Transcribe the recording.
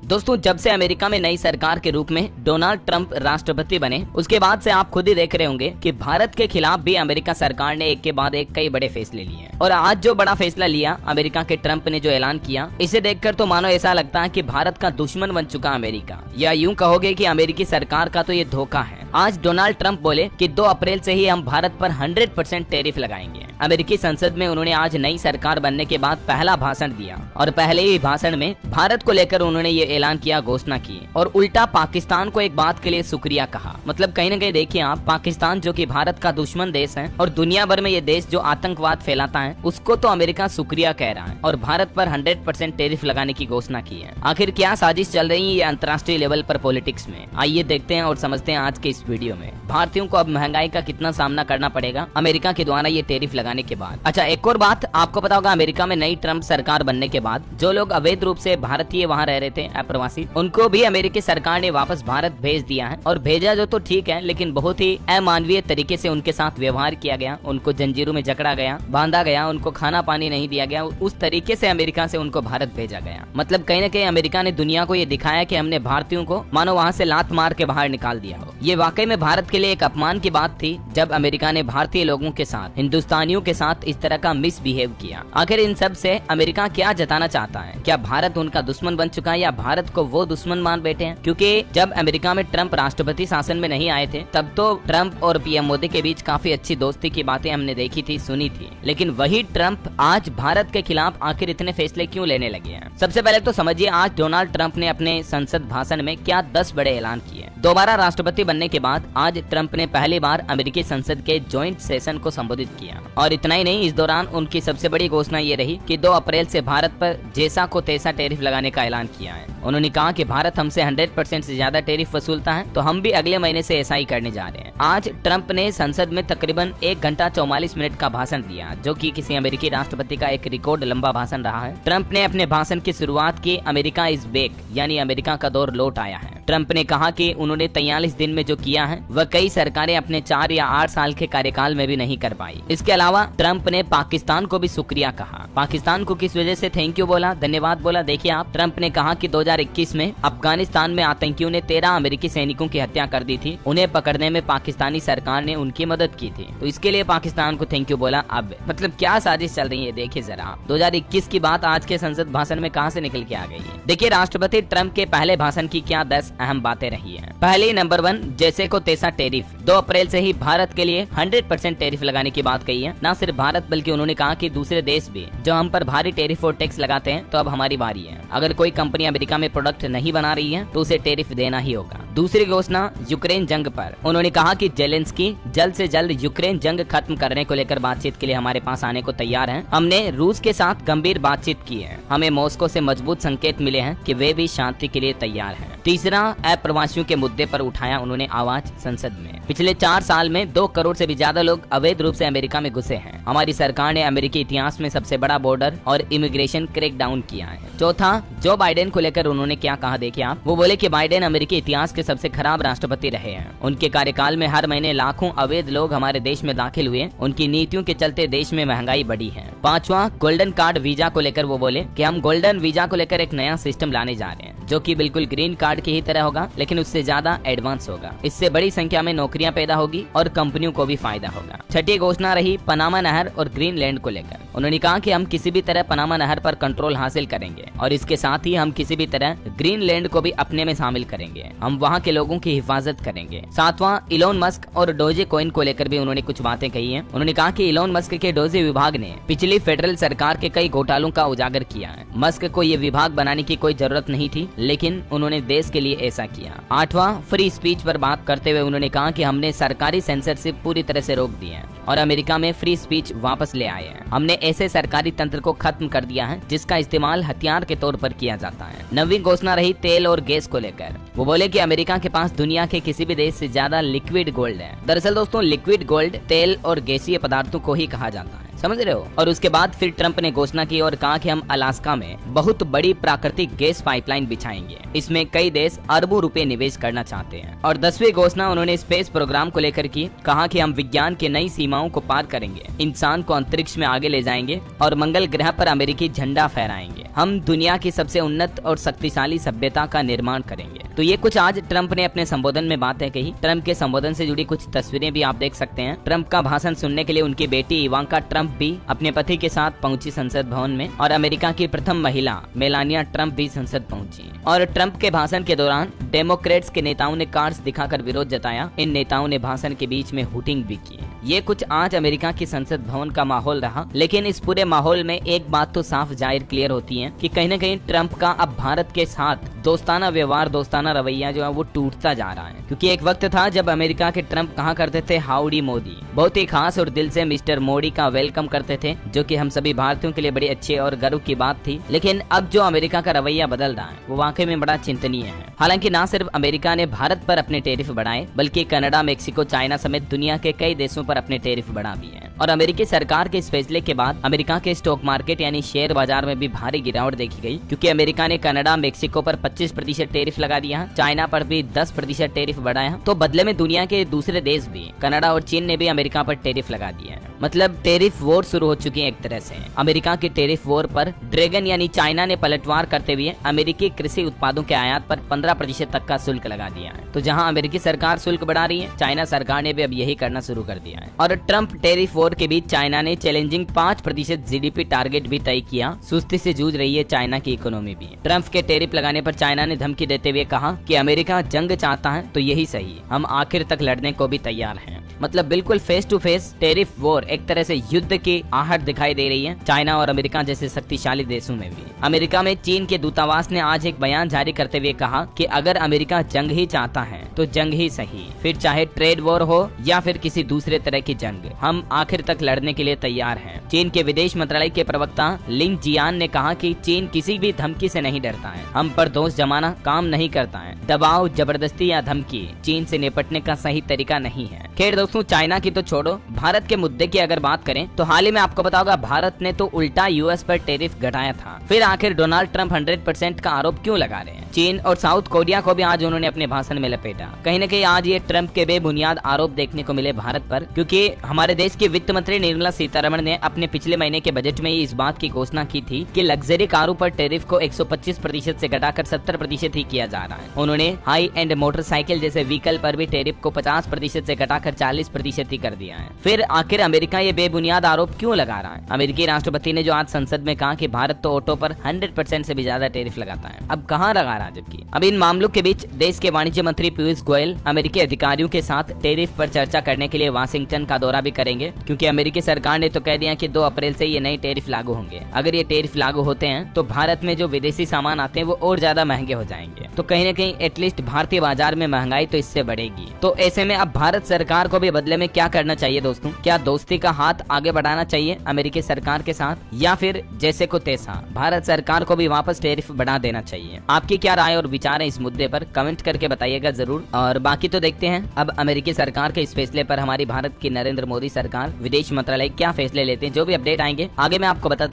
दोस्तों, जब से अमेरिका में नई सरकार के रूप में डोनाल्ड ट्रंप राष्ट्रपति बने, उसके बाद से आप खुद ही देख रहे होंगे कि भारत के खिलाफ भी अमेरिका सरकार ने एक के बाद एक कई बड़े फैसले लिए हैं। और आज जो बड़ा फैसला लिया अमेरिका के ट्रंप ने, जो ऐलान किया, इसे देखकर तो मानो ऐसा लगता है कि भारत का दुश्मन बन चुका अमेरिका, या यूं कहोगे कि अमेरिकी सरकार का तो ये धोखा है। आज डोनाल्ड ट्रंप बोले कि 2 अप्रैल से ही हम भारत पर 100% टैरिफ लगाएंगे। अमेरिकी संसद में उन्होंने आज नई सरकार बनने के बाद पहला भाषण दिया और पहले ही भाषण में भारत को लेकर उन्होंने ये ऐलान किया, घोषणा की और उल्टा पाकिस्तान को एक बात के लिए शुक्रिया कहा। मतलब कहीं न कहीं देखिए आप, पाकिस्तान जो कि भारत का दुश्मन देश है और दुनिया भर में ये देश जो आतंकवाद फैलाता है, उसको तो अमेरिका शुक्रिया कह रहा है और भारत पर 100% टैरिफ लगाने की घोषणा की है। आखिर क्या साजिश चल रही है ये अंतर्राष्ट्रीय लेवल पर पॉलिटिक्स में, आइए देखते हैं और समझते हैं आज के इस वीडियो में। भारतीयों को अब महंगाई का कितना सामना करना पड़ेगा अमेरिका के द्वारा ये टैरिफ लगाने के बाद। अच्छा, एक और बात आपको पता होगा, अमेरिका में नई ट्रंप सरकार बनने के बाद जो लोग अवैध रूप से भारतीय वहाँ रह रहे थे, अप्रवासी, उनको भी अमेरिकी सरकार ने वापस भारत भेज दिया है। और भेजा जो तो ठीक है, लेकिन बहुत ही अमानवीय तरीके से उनके साथ व्यवहार किया गया, उनको जंजीरों में जकड़ा गया, बांधा गया, उनको खाना पानी नहीं दिया गया। उस तरीके से अमेरिका से उनको भारत भेजा गया। मतलब कहीं न कहीं अमेरिका ने दुनिया को ये दिखाया कि हमने भारतीयों को मानो वहाँ से लात मार के बाहर निकाल दिया हो। ये वाकई में भारत के लिए एक अपमान की बात थी जब अमेरिका ने भारतीय लोगों के साथ, हिंदुस्तानियों के साथ इस तरह का मिसबिहेव किया। आखिर इन सब से अमेरिका क्या जताना चाहता है? क्या भारत उनका दुश्मन बन चुका है या भारत को वो दुश्मन मान बैठे हैं? क्योंकि जब अमेरिका में ट्रंप राष्ट्रपति शासन में नहीं आए थे, तब तो ट्रंप और पीएम मोदी के बीच काफी अच्छी दोस्ती की बातें हमने देखी थी, सुनी थी। लेकिन वही ट्रंप आज भारत के खिलाफ आखिर इतने फैसले क्यों लेने लगे हैं? सबसे पहले तो समझिए, आज डोनाल्ड ट्रंप ने अपने संसद भाषण में क्या 10 बड़े ऐलान किए। दोबारा राष्ट्रपति बनने के बाद आज ट्रंप ने पहली बार अमेरिकी संसद के जॉइंट सेशन को संबोधित किया। और इतना ही नहीं, इस दौरान उनकी सबसे बड़ी घोषणा ये रही कि 2 अप्रैल से भारत पर जैसा को तैसा टैरिफ लगाने का ऐलान किया है। उन्होंने कहा कि भारत हमसे 100% से ज्यादा टैरिफ वसूलता है, तो हम भी अगले महीने से ऐसा ही करने जा रहे हैं। आज ट्रंप ने संसद में तकरीबन 1 घंटा 44 मिनट का भाषण दिया, जो कि किसी अमेरिकी राष्ट्रपति का एक रिकॉर्ड लंबा भाषण रहा है। ट्रंप ने अपने भाषण की शुरुआत की, अमेरिका इज बैक, यानी अमेरिका का दौर लौट आया है। ट्रंप ने कहा कि उन्होंने 43 दिन में जो किया है वह कई सरकारें अपने 4 या 8 साल के कार्यकाल में भी नहीं कर पाई। इसके अलावा ट्रंप ने पाकिस्तान को भी शुक्रिया कहा। पाकिस्तान को किस वजह से थैंक यू बोला, धन्यवाद बोला? देखिए आप, ट्रंप ने कहा कि 2021 में अफगानिस्तान में आतंकियों ने 13 अमेरिकी सैनिकों की हत्या कर दी थी। उन्हें पकड़ने में पाकिस्तानी सरकार ने उनकी मदद की थी, तो इसके लिए पाकिस्तान को थैंक यू बोला। अब मतलब क्या साजिश चल रही है, देखिए जरा। 2021 की बात आज के संसद भाषण में कहां से निकल के आ गई है? देखिए राष्ट्रपति ट्रंप के पहले भाषण की क्या 10 अहम बातें रही है। पहले नंबर 1, जैसे को तैसा टैरिफ। 2 अप्रैल से ही भारत के लिए 100% टैरिफ लगाने की बात कही है। न सिर्फ भारत, बल्कि उन्होंने कहा कि दूसरे देश भी जो हम पर भारी टैरिफ और टैक्स लगाते हैं, तो अब हमारी बारी है। अगर कोई कंपनी अमेरिका में प्रोडक्ट नहीं बना रही है तो उसे टैरिफ देना ही होगा। दूसरी घोषणा यूक्रेन जंग पर। उन्होंने कहा कि जेलेंस्की जल्द से जल्द यूक्रेन जंग खत्म करने को लेकर बातचीत के लिए हमारे पास आने को तैयार हैं। हमने रूस के साथ गंभीर बातचीत की है। हमें मॉस्को से मजबूत संकेत मिले हैं कि वे भी शांति के लिए तैयार हैं। तीसरा, अप्रवासियों के मुद्दे पर उठाया उन्होंने आवाज संसद में। पिछले 4 साल में 2 करोड़ से भी ज्यादा लोग अवैध रूप से अमेरिका में घुसे हैं। हमारी सरकार ने अमेरिकी इतिहास में सबसे बड़ा बॉर्डर और इमिग्रेशन क्रैकडाउन किया है। चौथा, जो बाइडेन को लेकर उन्होंने क्या कहा, देखिए आप। वो बोले कि बाइडेन अमेरिकी इतिहास के सबसे खराब राष्ट्रपति रहे हैं। उनके कार्यकाल में हर महीने लाखों अवैध लोग हमारे देश में दाखिल हुए। उनकी नीतियों के चलते देश में महंगाई बढ़ी है। पांचवा, गोल्डन कार्ड वीजा को लेकर वो बोले कि हम गोल्डन वीजा को लेकर एक नया सिस्टम लाने जा रहे हैं, जो कि बिल्कुल ग्रीन कार्ड की ही तरह होगा, लेकिन उससे ज्यादा एडवांस होगा। इससे बड़ी संख्या में नौकरियां पैदा होगी और कंपनियों को भी फायदा होगा। छठी घोषणा रही पनामा नहर और ग्रीनलैंड को लेकर। उन्होंने कहा कि हम किसी भी तरह पनामा नहर पर कंट्रोल हासिल करेंगे और इसके साथ ही हम किसी भी तरह ग्रीनलैंड को भी अपने में शामिल करेंगे। हम वहाँ के लोगों की हिफाजत करेंगे। सातवां, इलोन मस्क और डोजे कॉइन को लेकर भी उन्होंने कुछ बातें कही हैं। उन्होंने कहा कि इलोन मस्क के डोजे विभाग ने पिछली फेडरल सरकार के कई घोटालों का उजागर किया है। मस्क को ये विभाग बनाने की कोई जरूरत नहीं थी, लेकिन उन्होंने देश के लिए ऐसा किया। आठवां, फ्री स्पीच पर बात करते हुए उन्होंने कहा कि हमने सरकारी सेंसरशिप पूरी तरह से रोक दी है और अमेरिका में फ्री स्पीच वापस ले आए हैं। हमने ऐसे सरकारी तंत्र को खत्म कर दिया है जिसका इस्तेमाल हथियार के तौर पर किया जाता है। नवीं घोषणा रही तेल और गैस को लेकर। वो बोले कि अमेरिका के पास दुनिया के किसी भी देश से ज्यादा लिक्विड गोल्ड है। दरअसल दोस्तों, लिक्विड गोल्ड तेल और गैसीय पदार्थों को ही कहा जाता है, समझ रहे हो। और उसके बाद फिर ट्रंप ने घोषणा की और कहा कि हम अलास्का में बहुत बड़ी प्राकृतिक गैस पाइपलाइन बिछाएंगे। इसमें कई देश अरबों रुपए निवेश करना चाहते हैं। और 10वीं घोषणा उन्होंने स्पेस प्रोग्राम को लेकर की। कहा कि हम विज्ञान की नई सीमाओं को पार करेंगे, इंसान को अंतरिक्ष में आगे ले जाएंगे और मंगल ग्रह पर अमेरिकी झंडा फहराएंगे। हम दुनिया की सबसे उन्नत और शक्तिशाली सभ्यता का निर्माण करेंगे। तो ये कुछ आज ट्रंप ने अपने संबोधन में बातें कही। ट्रंप के संबोधन से जुड़ी कुछ तस्वीरें भी आप देख सकते हैं। ट्रंप का भाषण सुनने के लिए उनकी बेटी इवांका ट्रंप भी अपने पति के साथ पहुंची संसद भवन में, और अमेरिका की प्रथम महिला मेलानिया ट्रंप भी संसद पहुंची। और ट्रंप के भाषण के दौरान डेमोक्रेट्स के नेताओं ने कार्ड्स दिखाकर विरोध जताया। इन नेताओं ने भाषण के बीच में हुटिंग भी की। ये कुछ आज अमेरिका की संसद भवन का माहौल रहा। लेकिन इस पूरे माहौल में एक बात तो साफ जाहिर क्लियर होती है कि कहीं न कहीं ट्रंप का अब भारत के साथ दोस्ताना व्यवहार, दोस्ताना रवैया जो है वो टूटता जा रहा है। क्योंकि एक वक्त था जब अमेरिका के ट्रंप कहा करते थे हाउडी मोदी, बहुत ही खास और दिल से मिस्टर मोदी का वेलकम करते थे, जो कि हम सभी भारतीयों के लिए बड़ी अच्छी और गर्व की बात थी। लेकिन अब जो अमेरिका का रवैया बदल रहा है वो वाकई में बड़ा चिंतनीय है। हालांकि न सिर्फ अमेरिका ने भारत पर अपने टैरिफ बढ़ाए, बल्कि कनाडा, मेक्सिको, चाइना समेत दुनिया के कई देशों पर अपने टैरिफ बढ़ा भी है। और अमेरिकी सरकार के इस फैसले के बाद अमेरिका के स्टॉक मार्केट यानी शेयर बाजार में भी भारी गिरावट देखी गई, क्योंकि अमेरिका ने कनाडा, मेक्सिको पर 25% टैरिफ लगा दिया, चाइना पर भी 10% टैरिफ बढ़ाया। तो बदले में दुनिया के दूसरे देश भी, कनाडा और चीन ने भी अमेरिका पर टैरिफ लगा दिया है। मतलब टैरिफ वॉर शुरू हो चुकी है एक तरह से। अमेरिका की टैरिफ वॉर पर ड्रैगन यानी चाइना ने पलटवार करते हुए अमेरिकी कृषि उत्पादों के आयात पर 15% तक का शुल्क लगा दिया है। तो जहां अमेरिकी सरकार शुल्क बढ़ा रही है, चाइना सरकार ने भी अब यही करना शुरू कर दिया है। और ट्रंप टैरिफ वॉर के बीच चाइना ने चैलेंजिंग 5% जीडीपी टारगेट भी तय किया। सुस्ती से जूझ रही है चाइना की इकोनॉमी भी। ट्रंप के टैरिफ लगाने पर चाइना ने धमकी देते हुए कहा कि अमेरिका जंग चाहता है तो यही सही, हम आखिर तक लड़ने को भी तैयार हैं। मतलब बिल्कुल face to face tariff war, एक तरह से युद्ध की आहट दिखाई दे रही है चाइना और अमेरिका जैसे शक्तिशाली देशों में भी। अमेरिका में चीन के दूतावास ने आज एक बयान जारी करते हुए कहा कि अगर अमेरिका जंग ही चाहता है तो जंग ही सही, फिर चाहे ट्रेड वॉर हो या फिर किसी दूसरे तरह की जंग, हम आखिर तक लड़ने के लिए तैयार हैं। चीन के विदेश मंत्रालय के प्रवक्ता लिंग जियान ने कहा कि चीन किसी भी धमकी से नहीं डरता है, हम पर दोष जमाना काम नहीं करता है, दबाव, जबरदस्ती या धमकी चीन से निपटने का सही तरीका नहीं है। खैर दोस्तों, चाइना की तो छोड़ो, भारत के मुद्दे की अगर बात करें तो हाल ही में आपको पता होगा भारत ने तो उल्टा यूएस पर टैरिफ घटाया था। फिर आखिर डोनाल्ड ट्रंप 100% का आरोप क्यों लगा रहे हैं? चीन और साउथ कोरिया को भी आज उन्होंने अपने भाषण में लपेटा। कहीं न कहीं आज ये ट्रंप के बेबुनियाद आरोप देखने को मिले भारत पर, क्योंकि हमारे देश की वित्त मंत्री निर्मला सीतारमण ने अपने पिछले महीने के बजट में इस बात की घोषणा की थी कि लग्जरी कारों पर टैरिफ को 125% से घटाकर 70% ही किया जा रहा है। उन्होंने हाई एंड मोटरसाइकिल जैसे व्हीकल पर भी टैरिफ को 50% से घटाकर 40% ही कर दिया है। फिर आखिर अमेरिका ये बेबुनियाद आरोप क्यों लगा रहा है? अमेरिकी राष्ट्रपति ने जो आज संसद में कहा कि भारत तो ऑटो पर 100% से भी ज्यादा टैरिफ लगाता है, अब कहाँ लगा रहा है? जबकि अब इन मामलों के बीच देश के वाणिज्य मंत्री पीयूष गोयल अमेरिकी अधिकारियों के साथ टैरिफ पर चर्चा करने के लिए वाशिंगटन का दौरा भी करेंगे, क्योंकि अमेरिकी सरकार ने तो कह दिया कि 2 अप्रैल से ये नए टैरिफ लागू होंगे। अगर ये टैरिफ लागू होते हैं तो भारत में जो विदेशी सामान आते हैं वो और ज्यादा महंगे हो जाएंगे। तो कहीं न कहीं एटलीस्ट भारतीय बाजार में महंगाई तो इससे बढ़ेगी। तो ऐसे में अब भारत सरकार को भी बदले में क्या करना चाहिए दोस्तों? क्या दोस्ती का हाथ आगे बढ़ाना चाहिए अमेरिकी सरकार के साथ, या फिर जैसे को तैसा भारत सरकार को भी वापस टैरिफ बढ़ा देना चाहिए? आपकी क्या राय और विचार है इस मुद्दे पर? कमेंट करके बताइएगा जरूर। और बाकी तो देखते हैं अब अमेरिकी सरकार के इस फैसले पर हमारी भारत की नरेंद्र मोदी सरकार विदेश मंत्रालय क्या फैसले लेते हैं। जो भी अपडेट आएंगे आगे मैं आपको बता